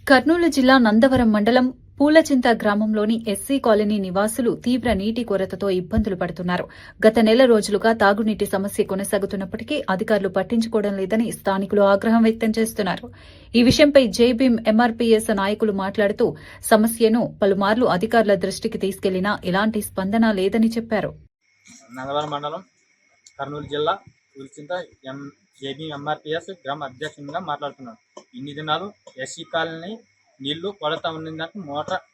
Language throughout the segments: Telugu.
కర్నూలు జిల్లా నందవరం మండలం పూలచింత గ్రామంలోని ఎస్సీ కాలనీ నివాసులు తీవ్ర నీటి కొరతతో ఇబ్బందులు పడుతున్నారు. గత నెల రోజులుగా తాగునీటి సమస్య కొనసాగుతున్నప్పటికీ అధికారులు పట్టించుకోవడం లేదని స్థానికులు ఆగ్రహం వ్యక్తం చేస్తున్నారు. ఈ విషయంపై జేబీఎం ఎంఆర్పీఎస్ నాయకులు మాట్లాడుతూ సమస్యను పలుమార్లు అధికారుల దృష్టికి తీసుకెళ్లినా ఎలాంటి స్పందన లేదని చెప్పారు. నందవరం మండలం కర్నూలు జిల్లా పూలచింత జేబీఎం ఎంఆర్పీఎస్ గ్రామ అధ్యక్షునిగా మాట్లాడుతున్నాను. ఇన్ని దినాలు ఎస్సీ కాలనీ నీళ్లు కొరత ఉన్నందుకు మోటార్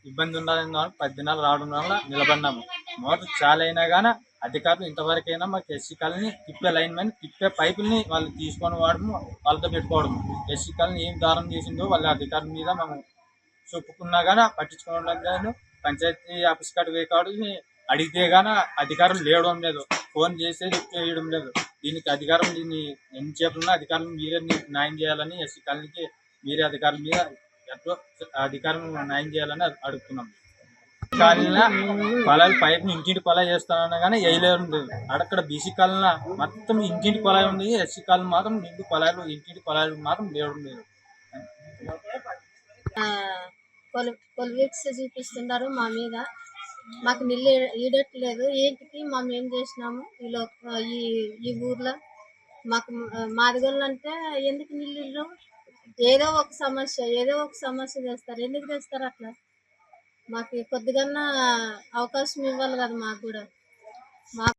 ఇబ్బంది ఉన్నదని 10 దినాలు రావడం వల్ల నిలబడినాము. మోటార్ చాలా అయినా కానీ అధికారులు ఇంతవరకైనా మాకు ఎస్సీ కాలనీ తిప్పే లైన్ మ్యాన్ తిప్పే పైపుల్ని వాళ్ళు తీసుకొని వాడము, వాళ్ళతో పెట్టుకోవడం. ఎస్సీ కాలనీ ఏం దారం చేసిందో వాళ్ళ అధికారుల మీద మేము చెప్పుకున్నా కానీ పట్టించుకోవడం లేదు. పంచాయతీ ఆఫీస్ కాడికి పోయి కాడు అడిగితే కానీ అధికారులు లేవడం లేదు, ఫోన్ చేసేది వేయడం లేదు. దీనికి అధికారం ఎంతసేపున్నా అధికారులు మీరే న్యాయం చేయాలని ఎస్సీ కాలనీకి మీరే అధికారుల మీద ఎంతో అధికారం న్యాయం చేయాలని అడుగుతున్నాం. కాలనీలో పొలాలు పైపు ఇంటింటి పొలా చేస్తానన్నా కానీ వేయలేదు. అక్కడ బీసీ కాలనీ మొత్తం ఇంటింటి పొలాలు ఉంది, ఎస్సీ కాలనీ మాత్రం నిండు పొలాలు ఇంటింటి పొలాలు మాత్రం లేవడం లేదు. కొలివిక్స్ చూపిస్తున్నారు మా మీద. మాకు నీళ్ళు ఈడట్లేదు. ఏంటికి మేము ఏం చేసినాము ఈ ఊర్లో మాకు మాదిగోళ్ళు అంటే ఎందుకు నీళ్ళు ఏదో ఒక సమస్య చేస్తారు. ఎందుకు చేస్తారు అట్లా? మాకు కొద్దిగా అవకాశం ఇవ్వాలి కదా. మాకు కూడా